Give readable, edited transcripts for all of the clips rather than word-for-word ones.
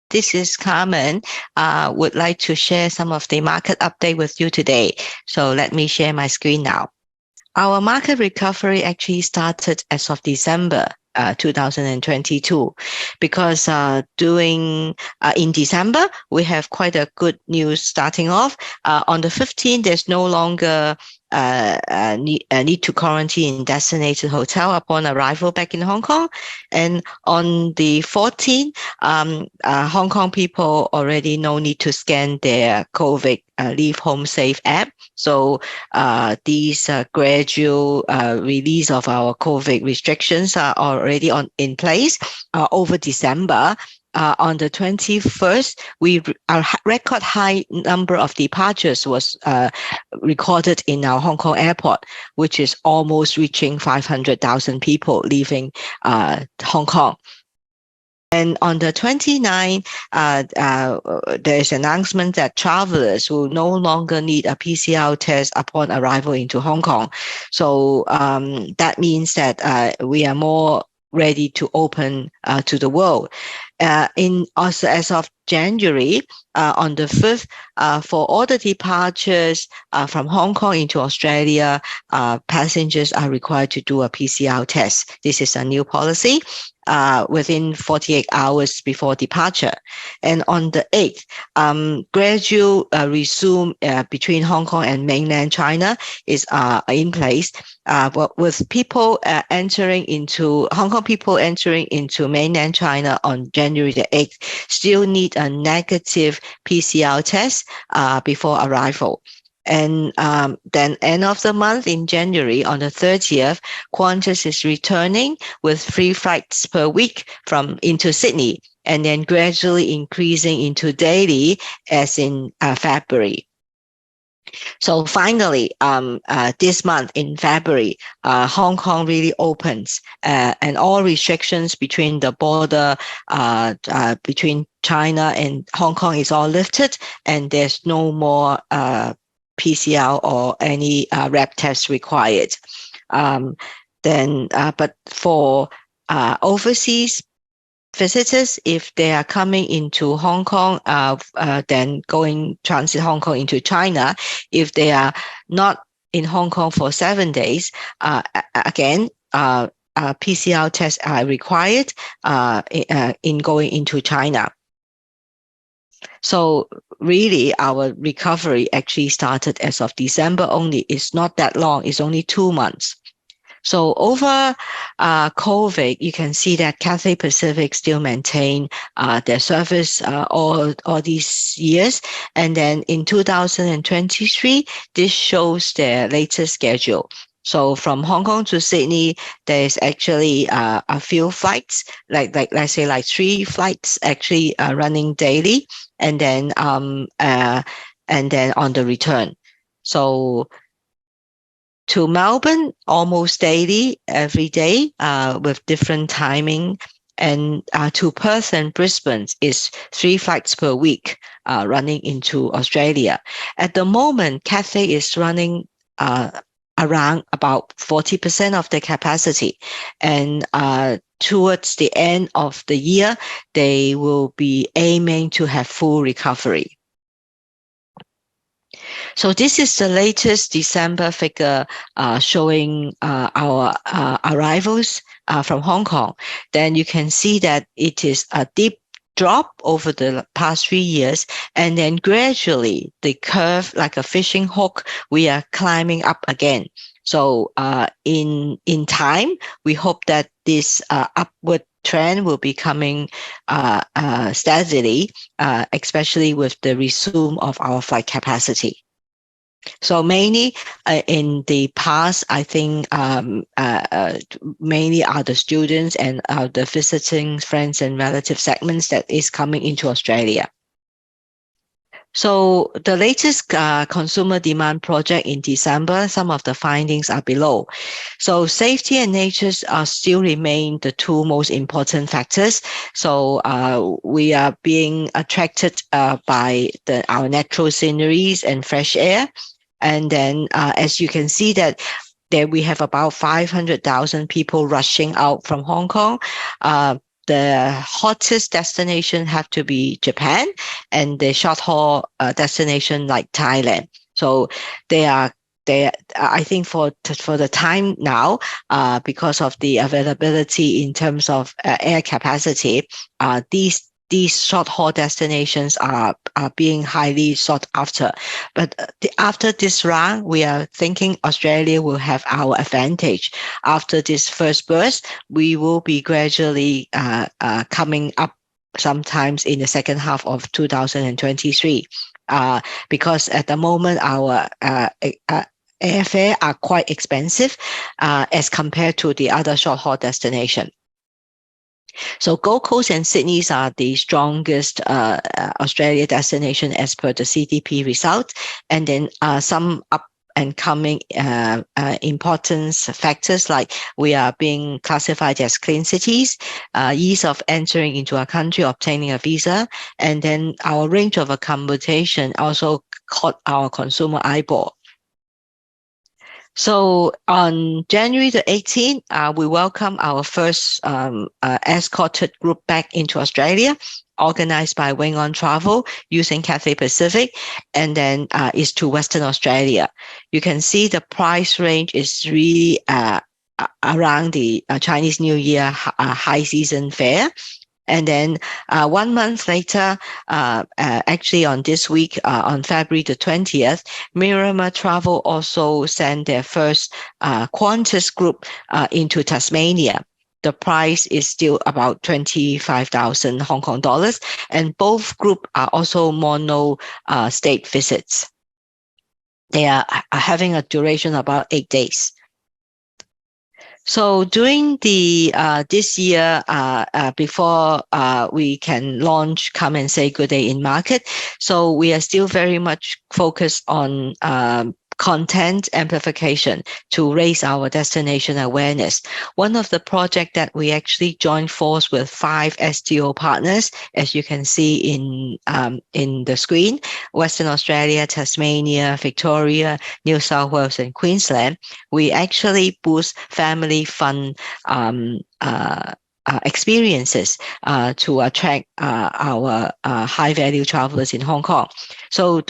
This is Carmen. Would like to share some of the market update with you today. So let me share my screen now. Our market recovery actually started as of December 2022, because in December we have quite a good news starting off. On the 15th, there's no longer need to quarantine in designated hotel upon arrival back in Hong Kong, and on the 14th, Hong Kong people already no need to scan their COVID Leave Home Safe app. So these gradual release of our COVID restrictions are already in place over December. On the 21st, our record high number of departures was recorded in our Hong Kong airport, which is almost reaching 500,000 people leaving Hong Kong. And on the 29th, there is an announcement that travelers will no longer need a PCR test upon arrival into Hong Kong. So that means that we are more ready to open to the world. Also as of January, on the 5th, for all the departures from Hong Kong into Australia, passengers are required to do a PCR test. This is a new policy within 48 hours before departure. And on the 8th, gradual resume between Hong Kong and mainland China is in place. But with people entering into Hong Kong, people entering into mainland China on January the 8th still need a negative PCR test before arrival. And then end of the month in January, on the 30th, Qantas is returning with 3 flights per week into Sydney, and then gradually increasing into daily as in February. So finally, this month in February, Hong Kong really opens, and all restrictions between the border between China and Hong Kong is all lifted, and there's no more PCR or any RAP test required. But for overseas visitors, if they are coming into Hong Kong, then going transit Hong Kong into China, if they are not in Hong Kong for 7 days, again, PCR tests are required in going into China. So really, our recovery actually started as of December only. It's not that long. It's only 2 months. So over COVID, you can see that Cathay Pacific still maintain their service all these years. And then in 2023, this shows their latest schedule. So from Hong Kong to Sydney, there is actually a few flights, like let's say like 3 flights actually running daily, and then on the return. So to Melbourne, almost daily, every day, with different timing. And to Perth and Brisbane is 3 flights per week running into Australia. At the moment, Cathay is running around about 40% of the capacity. And towards the end of the year, they will be aiming to have full recovery. So this is the latest December figure showing our arrivals from Hong Kong. Then you can see that it is a deep drop over the past 3 years, and then gradually the curve, like a fishing hook, we are climbing up again. So in time, we hope that this upward trend will be coming steadily, especially with the resume of our flight capacity. So mainly in the past, I think mainly are the students and the visiting friends and relative segments that is coming into Australia. So the latest consumer demand project in December, some of the findings are below. So safety and nature still remain the 2 most important factors. So we are being attracted by our natural sceneries and fresh air. And then as you can see that there we have about 500,000 people rushing out from Hong Kong. the hottest destination have to be Japan, and the short haul destination like Thailand. So I think for the time now, because of the availability in terms of air capacity, these short haul destinations are being highly sought after. But after this round, we are thinking Australia will have our advantage. After this first burst, we will be gradually coming up sometimes in the second half of 2023. Because at the moment, our airfare are quite expensive as compared to the other short haul destination. So Gold Coast and Sydney's are the strongest Australia destination as per the CDP result, and then some up and coming importance factors like we are being classified as clean cities, ease of entering into a country, obtaining a visa, and then our range of accommodation also caught our consumer eyeball. So on January the 18th, we welcome our first escorted group back into Australia, organized by Wing On Travel using Cathay Pacific, and then is to Western Australia. You can see the price range is really around the Chinese New Year high season fare. And then 1 month later, actually on this week, on February the 20th, Miramar Travel also sent their first Qantas group into Tasmania. The price is still about 25,000 Hong Kong dollars, and both group are also mono state visits. They are having a duration of about 8 days. So during the this year, before we can launch Come and Say Good Day in market, so we are still very much focused on content amplification to raise our destination awareness. One of the projects that we actually joined force with 5 STO partners, as you can see in the screen: Western Australia, Tasmania, Victoria, New South Wales, and Queensland. We actually boost family fun experiences to attract our high value travelers in Hong Kong. So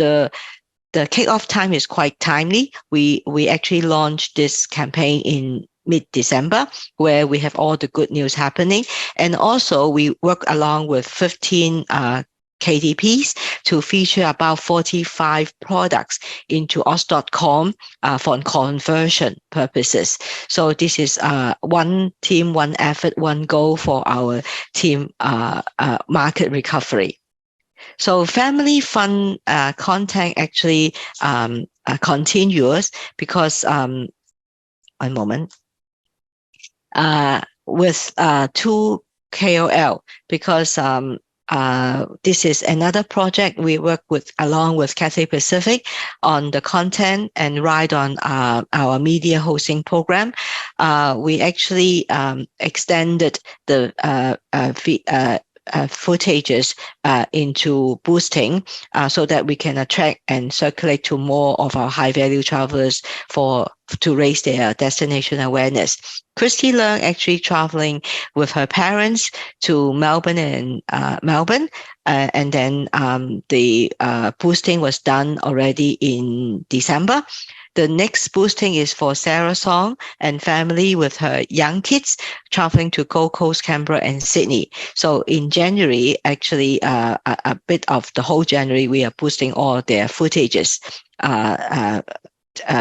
the kickoff time is quite timely. We actually launched this campaign in mid-December, where we have all the good news happening. And also we work along with 15 KDPs to feature about 45 products into Oz.com for conversion purposes. So this is one team, one effort, one goal for our team market recovery. So family fun content actually continues because one moment with 2 KOL, because this is another project we work with along with Cathay Pacific on the content and ride on our media hosting program. We actually extended the footages into boosting so that we can attract and circulate to more of our high value travelers to raise their destination awareness. Christy Leung actually traveling with her parents to Melbourne and then the boosting was done already in December. The next boosting is for Sarah Song and family with her young kids traveling to Gold Coast, Canberra, and Sydney. So in January, actually, a bit of the whole January, we are boosting all their footages,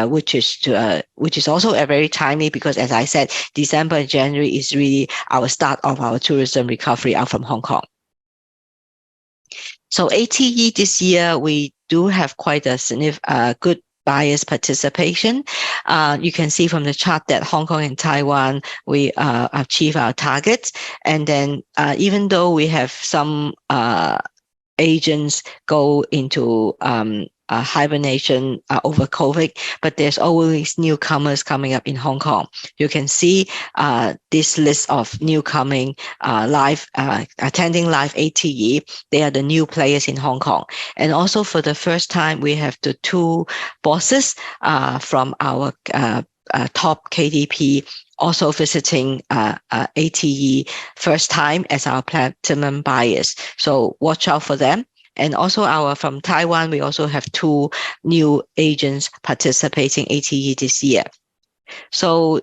which is also a very timely, because as I said, December and January is really our start of our tourism recovery out from Hong Kong. So ATE this year, we do have quite a significant good buyers participation. You can see from the chart that Hong Kong and Taiwan, we achieve our targets. And then even though we have some agents go into hibernation over COVID, but there's always newcomers coming up in Hong Kong. You can see this list of newcoming attending live ATE. They are the new players in Hong Kong. And also for the first time, we have the 2 bosses from our top KDP also visiting ATE first time as our platinum buyers. So watch out for them. And also from Taiwan, we also have 2 new agents participating ATE this year. So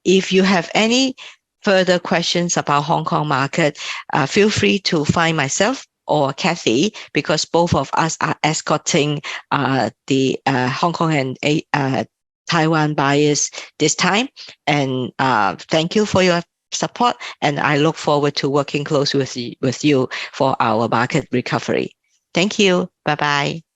if you have any further questions about Hong Kong market, feel free to find myself or Kathy, because both of us are escorting the Hong Kong and Taiwan buyers this time. And thank you for your support. And I look forward to working close with you for our market recovery. Thank you. Bye-bye.